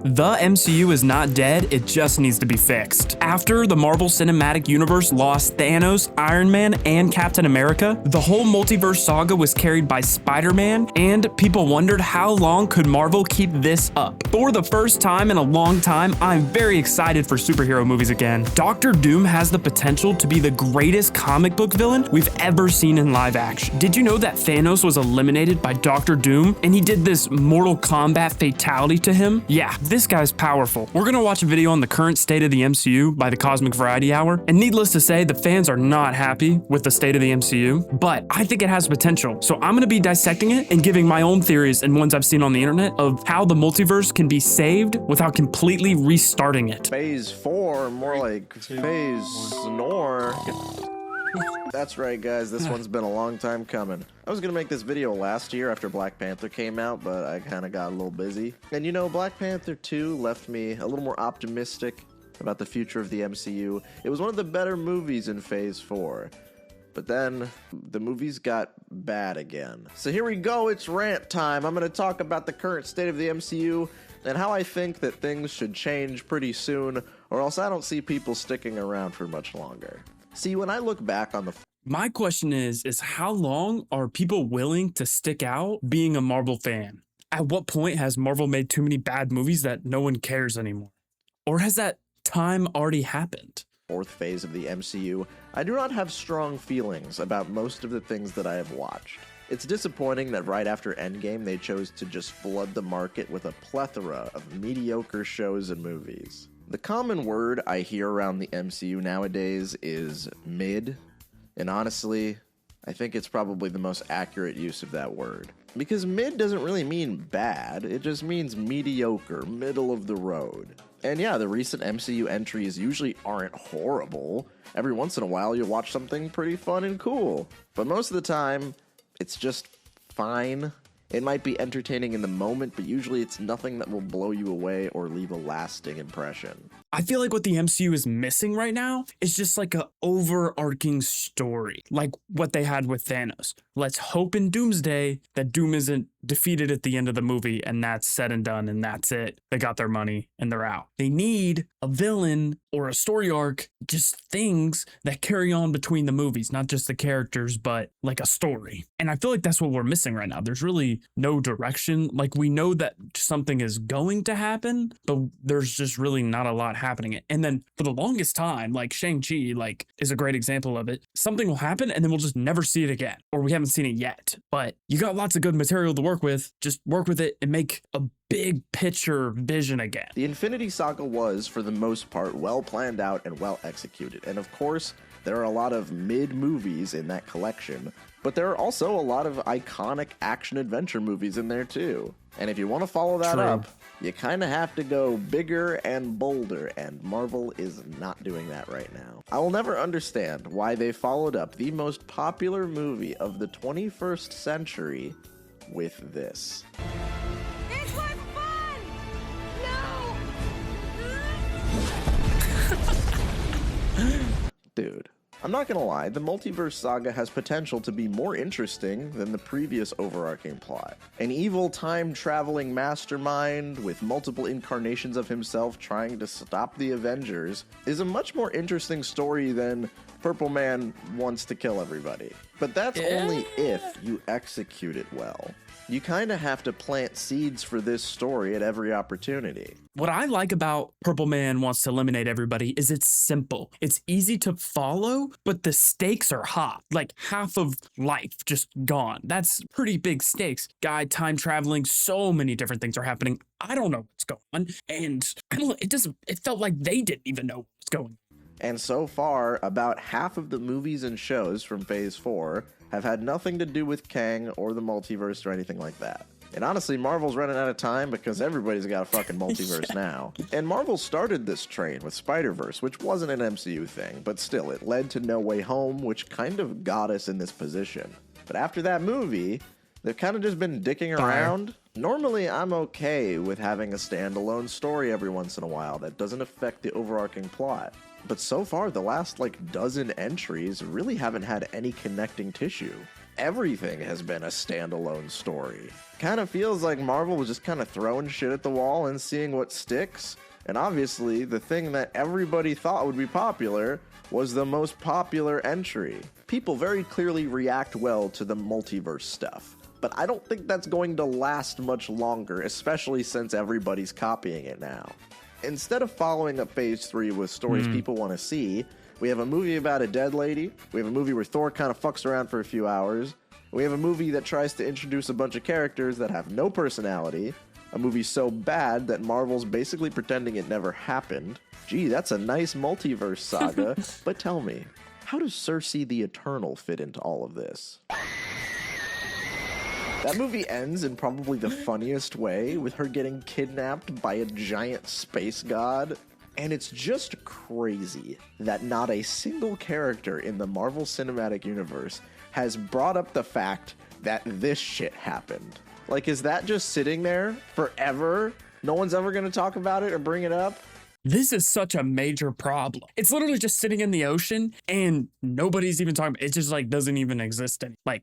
The MCU is not dead, it just needs to be fixed. After the Marvel Cinematic Universe lost Thanos, Iron Man, and Captain America, the whole multiverse saga was carried by Spider-Man, and people wondered how long could Marvel keep this up. For the first time in a long time, I'm very excited for superhero movies again. Doctor Doom has the potential to be the greatest comic book villain we've ever seen in live action. Did you know that Thanos was eliminated by Doctor Doom, and he did this Mortal Kombat fatality to him? Yeah, this guy's powerful. We're gonna watch a video on the current state of the MCU by the Cosmic Variety Hour, and needless to say, the fans are not happy with the state of the MCU, but I think it has potential. So I'm gonna be dissecting it and giving my own theories and ones I've seen on the internet of how the multiverse can be saved without completely restarting it. Phase 4, more like phase nor. That's right, guys, this one's been a long time coming. I was gonna make this video last year after Black Panther came out, but I kinda got a little busy. And you know, Black Panther 2 left me a little more optimistic about the future of the MCU. It was one of the better movies in Phase 4. But then, the movies got bad again. So here we go, it's rant time. I'm gonna talk about the current state of the MCU and how I think that things should change pretty soon, or else I don't see people sticking around for much longer. See, when I look back on the... My question is how long are people willing to stick out being a Marvel fan? At what point has Marvel made too many bad movies that no one cares anymore? Or has that time already happened? Fourth phase of the MCU, I do not have strong feelings about most of the things that I have watched. It's disappointing that right after Endgame they chose to just flood the market with a plethora of mediocre shows and movies. The common word I hear around the MCU nowadays is mid, and honestly, I think it's probably the most accurate use of that word. Because mid doesn't really mean bad, it just means mediocre, middle of the road. And yeah, the recent MCU entries usually aren't horrible. Every once in a while you'll watch something pretty fun and cool. But most of the time, it's just fine. It might be entertaining in the moment, but usually it's nothing that will blow you away or leave a lasting impression. I feel like what the MCU is missing right now is just like an overarching story, like what they had with Thanos. Let's hope in Doomsday that Doom isn't defeated at the end of the movie and that's said and done and that's it. They got their money and they're out. They need a villain or a story arc, just things that carry on between the movies, not just the characters, but like a story. And I feel like that's what we're missing right now. There's really no direction. Like we know that something is going to happen, but there's just really not a lot happening. And then for the longest time, like Shang-Chi, like is a great example of it. Something will happen and then we'll just never see it again, or we haven't seen it yet. But you got lots of good material to work with. Just work with it and make a big picture vision again. The Infinity Saga was, for the most part, well planned out and well executed. And of course, there are a lot of mid-movies in that collection, but there are also a lot of iconic action-adventure movies in there too. And if you want to follow that up, you kind of have to go bigger and bolder, and Marvel is not doing that right now. I will never understand why they followed up the most popular movie of the 21st century with this. It was fun! No! Dude, I'm not gonna lie, the multiverse saga has potential to be more interesting than the previous overarching plot. An evil time-traveling mastermind with multiple incarnations of himself trying to stop the Avengers is a much more interesting story than Purple Man wants to kill everybody. But that's only if you execute it well. You kind of have to plant seeds for this story at every opportunity. What I like about Purple Man Wants to Eliminate Everybody is it's simple. It's easy to follow, but the stakes are high. Like half of life just gone. That's pretty big stakes. Guy time traveling, so many different things are happening. I don't know what's going on. And it felt like they didn't even know what's going on. And so far, about half of the movies and shows from Phase 4 have had nothing to do with Kang or the multiverse or anything like that. And honestly, Marvel's running out of time because everybody's got a fucking multiverse now. And Marvel started this train with Spider-Verse, which wasn't an MCU thing, but still, it led to No Way Home, which kind of got us in this position. But after that movie, they've kind of just been dicking around. Normally, I'm okay with having a standalone story every once in a while that doesn't affect the overarching plot. But so far, the last, dozen entries really haven't had any connecting tissue. everything has been a standalone story. Kind of feels like Marvel was just kind of throwing shit at the wall and seeing what sticks. And obviously, the thing that everybody thought would be popular was the most popular entry. People very clearly react well to the multiverse stuff, but I don't think that's going to last much longer, especially since everybody's copying it now. Instead of following up Phase 3 with stories people want to see, we have a movie about a dead lady, we have a movie where Thor kind of fucks around for a few hours, we have a movie that tries to introduce a bunch of characters that have no personality, a movie so bad that Marvel's basically pretending it never happened. Gee, that's a nice multiverse saga, but tell me, how does Cersei the Eternal fit into all of this? That movie ends in probably the funniest way, with her getting kidnapped by a giant space god. And it's just crazy that not a single character in the Marvel Cinematic Universe has brought up the fact that this shit happened. Like, is that just sitting there forever? No one's ever going to talk about it or bring it up? This is such a major problem. It's literally just sitting in the ocean and nobody's even talking about it. It just like doesn't even exist. Like,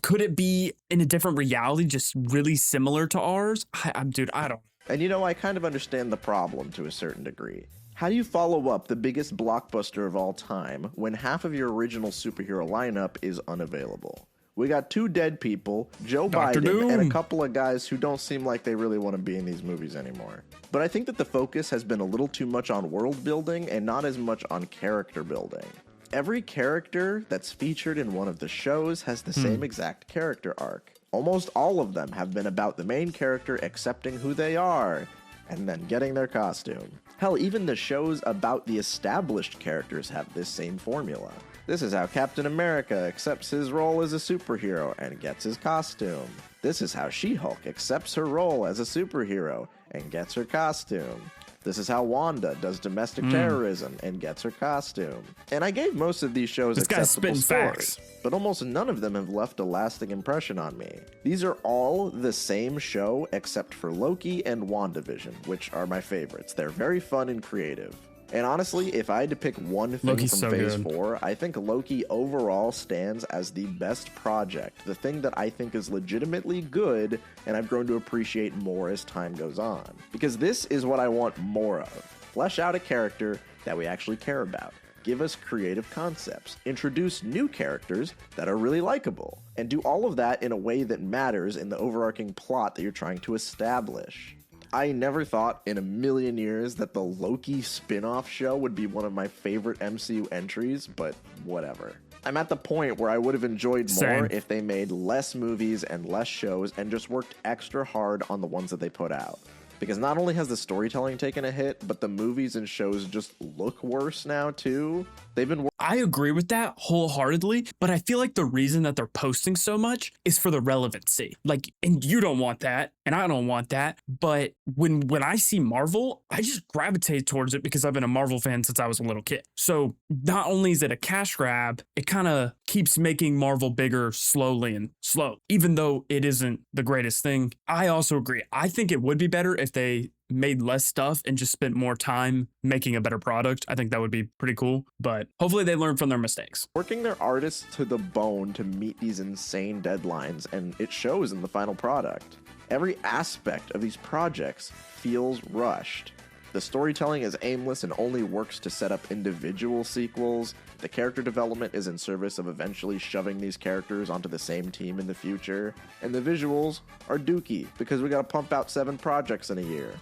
could it be in a different reality, just really similar to ours? Dude, I don't. And you know, I kind of understand the problem to a certain degree. How do you follow up the biggest blockbuster of all time when half of your original superhero lineup is unavailable? We got 2 dead people, Joe Dr. Biden, Doom, and a couple of guys who don't seem like they really want to be in these movies anymore. But I think that the focus has been a little too much on world building and not as much on character building. Every character that's featured in one of the shows has the same exact character arc. Almost all of them have been about the main character accepting who they are and then getting their costume. Hell, even the shows about the established characters have this same formula. This is how Captain America accepts his role as a superhero and gets his costume. This is how She-Hulk accepts her role as a superhero and gets her costume. This is how Wanda does domestic terrorism and gets her costume. And I gave most of these shows acceptable stories, but almost none of them have left a lasting impression on me. These are all the same show except for Loki and WandaVision, which are my favorites. They're very fun and creative. And honestly, if I had to pick one thing Loki's from so Phase good. 4, I think Loki overall stands as the best project, the thing that I think is legitimately good, and I've grown to appreciate more as time goes on. Because this is what I want more of. Flesh out a character that we actually care about. Give us creative concepts. Introduce new characters that are really likable. And do all of that in a way that matters in the overarching plot that you're trying to establish. I never thought in a million years that the Loki spin-off show would be one of my favorite MCU entries, but whatever. I'm at the point where I would have enjoyed more if they made less movies and less shows and just worked extra hard on the ones that they put out. Because not only has the storytelling taken a hit, but the movies and shows just look worse now too. They've been I agree with that wholeheartedly, but I feel like the reason that they're posting so much is for the relevancy. Like, and you don't want that, and I don't want that. But when I see Marvel, I just gravitate towards it because I've been a Marvel fan since I was a little kid. So not only is it a cash grab, it kind of keeps making Marvel bigger slowly and slow, even though it isn't the greatest thing. I also agree. I think it would be better if they made less stuff and just spent more time making a better product. I think that would be pretty cool, but hopefully they learn from their mistakes. working their artists to the bone to meet these insane deadlines, and it shows in the final product. Every aspect of these projects feels rushed. The storytelling is aimless and only works to set up individual sequels. The character development is in service of eventually shoving these characters onto the same team in the future. And the visuals are dookie because we gotta pump out 7 projects in a year.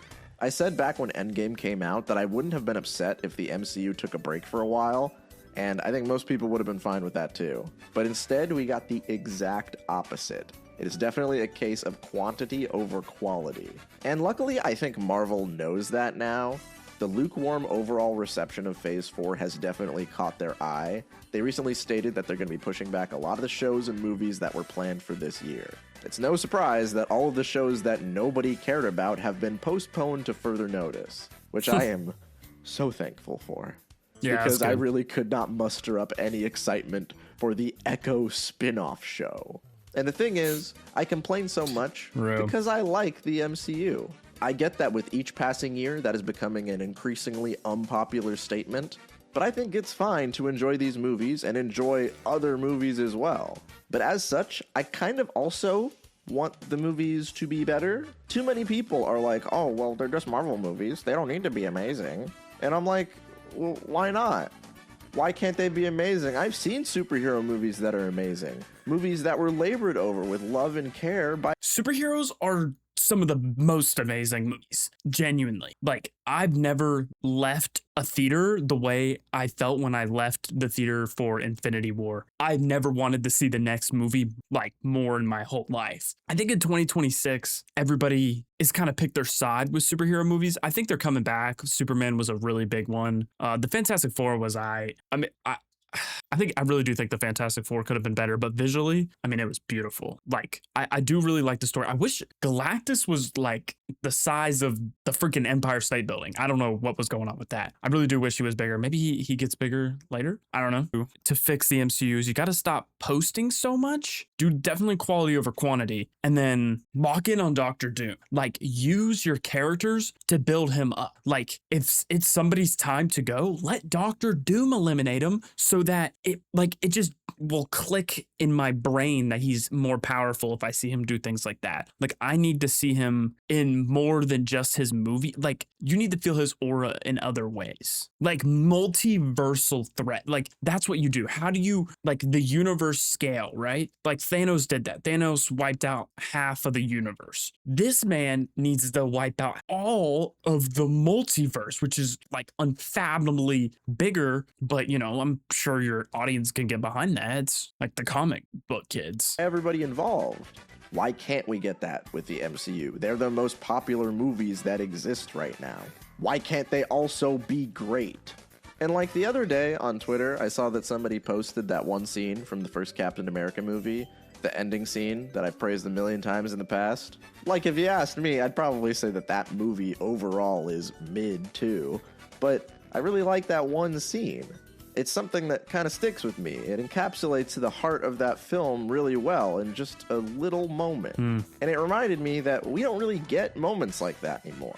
I said back when Endgame came out that I wouldn't have been upset if the MCU took a break for a while, and I think most people would have been fine with that too. But instead, we got the exact opposite. It is definitely a case of quantity over quality. And luckily, I think Marvel knows that now. The lukewarm overall reception of Phase 4 has definitely caught their eye. They recently stated that they're going to be pushing back a lot of the shows and movies that were planned for this year. It's no surprise that all of the shows that nobody cared about have been postponed to further notice, which I am so thankful for. Yeah, because that's I good. really could not muster up any excitement for the Echo spin-off show. And the thing is, I complain so much Real. because I like the MCU. I get that with each passing year, that is becoming an increasingly unpopular statement, But I think it's fine to enjoy these movies and enjoy other movies as well. But as such, I kind of also want the movies to be better. Too many people are like, oh, well, they're just Marvel movies. They don't need to be amazing. And I'm like, well, why not? Why can't they be amazing? I've seen superhero movies that are amazing. Movies that were labored over with love and care by... Superheroes are some of the most amazing movies, genuinely. Like, I've never left a theater the way I felt when I left the theater for Infinity War. I've never wanted to see the next movie like more in my whole life. I think in 2026, everybody is kind of picked their side with superhero movies. I think they're coming back. Superman was a really big one. The Fantastic Four was I think I really do think the Fantastic Four could have been better, but visually, I mean, it was beautiful. Like, I do really like the story. I wish Galactus was like the size of the freaking Empire State Building. I don't know what was going on with that. I really do wish he was bigger. Maybe he gets bigger later. I don't know. To fix the MCUs, you got to stop posting so much. Do definitely quality over quantity, and then lock in on Doctor Doom. Like, use your characters to build him up. Like, if it's somebody's time to go, let Doctor Doom eliminate him so that it just will click in my brain that he's more powerful if I see him do things like that. Like, I need to see him in more than just his movie. Like, you need to feel his aura in other ways. Like, multiversal threat. Like, that's what you do. How do you, like, the universe scale, right? Like, Thanos did that. Thanos wiped out half of the universe. This man needs to wipe out all of the multiverse, which is like unfathomably bigger. But, you know, I'm sure your audience can get behind that. It's like the comic book kids. Everybody involved. Why can't we get that with the MCU? They're the most popular movies that exist right now. Why can't they also be great? And like the other day on Twitter, I saw that somebody posted that one scene from the first Captain America movie, the ending scene that I've praised a million times in the past. Like, if you asked me, I'd probably say that that movie overall is mid too, but I really like that one scene. It's something that kind of sticks with me. It encapsulates the heart of that film really well in just a little moment. And it reminded me that we don't really get moments like that anymore.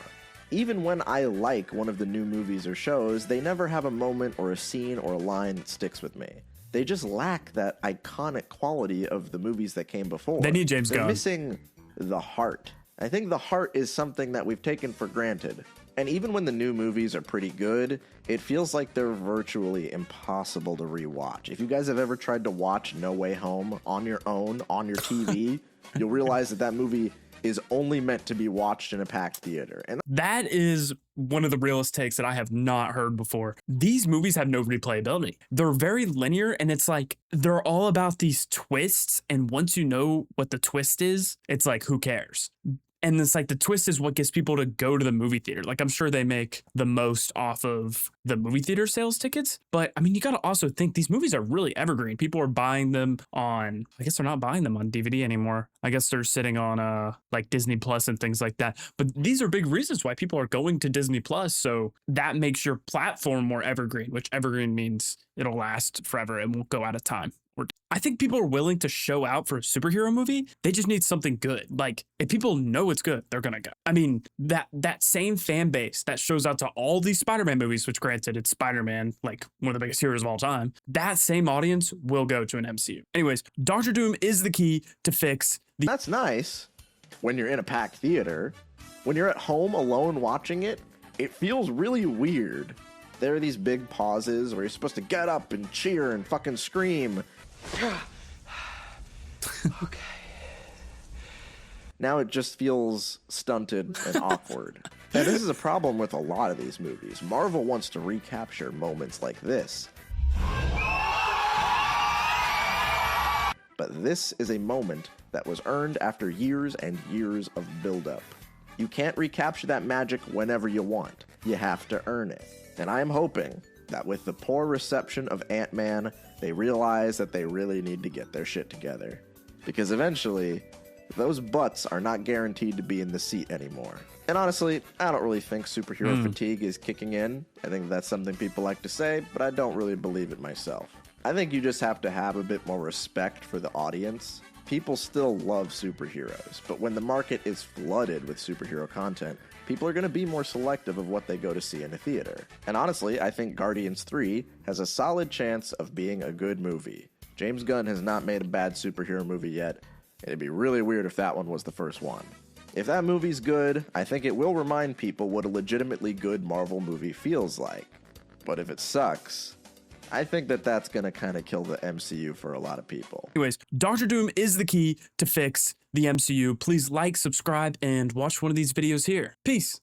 Even when I like one of the new movies or shows, they never have a moment or a scene or a line that sticks with me. They just lack that iconic quality of the movies that came before. They need James Gunn. They're missing the heart. I think the heart is something that we've taken for granted. And even when the new movies are pretty good, it feels like they're virtually impossible to rewatch. If you guys have ever tried to watch No Way Home on your own, on your TV, you'll realize that that movie is only meant to be watched in a packed theater. And that is one of the realest takes that I have not heard before. These movies have no replayability. They're very linear, and it's like they're all about these twists. And once you know what the twist is, it's like, who cares? And it's like the twist is what gets people to go to the movie theater. Like, I'm sure they make the most off of the movie theater sales tickets. But I mean, you got to also think these movies are really evergreen. People are buying them on, I guess they're not buying them on DVD anymore. I guess they're sitting on like Disney Plus and things like that. But these are big reasons why people are going to Disney Plus. So that makes your platform more evergreen, which evergreen means it'll last forever and won't go out of time. I think people are willing to show out for a superhero movie. They just need something good. Like, if people know it's good, they're gonna go. I mean, that same fan base that shows out to all these Spider-Man movies, which granted, it's Spider-Man, like one of the biggest heroes of all time. That same audience will go to an MCU. Anyways, Doctor Doom is the key to fix the... That's nice when you're in a packed theater. When you're at home alone watching it, it feels really weird. There are these big pauses where you're supposed to get up and cheer and fucking scream. Okay. Now it just feels stunted and awkward. And this is a problem with a lot of these movies. Marvel wants to recapture moments like this. But this is a moment that was earned after years and years of buildup. You can't recapture that magic whenever you want. You have to earn it. And I am hoping that with the poor reception of Ant-Man, they realize that they really need to get their shit together. Because eventually, those butts are not guaranteed to be in the seat anymore. And honestly, I don't really think superhero fatigue is kicking in. I think that's something people like to say, but I don't really believe it myself. I think you just have to have a bit more respect for the audience. People still love superheroes, but when the market is flooded with superhero content, people are going to be more selective of what they go to see in a theater. And honestly, I think Guardians 3 has a solid chance of being a good movie. James Gunn has not made a bad superhero movie yet, and it'd be really weird if that one was the first one. If that movie's good, I think it will remind people what a legitimately good Marvel movie feels like. But if it sucks, I think that that's going to kind of kill the MCU for a lot of people. Anyways, Doctor Doom is the key to fix the MCU. Please like, subscribe, and watch one of these videos here. Peace.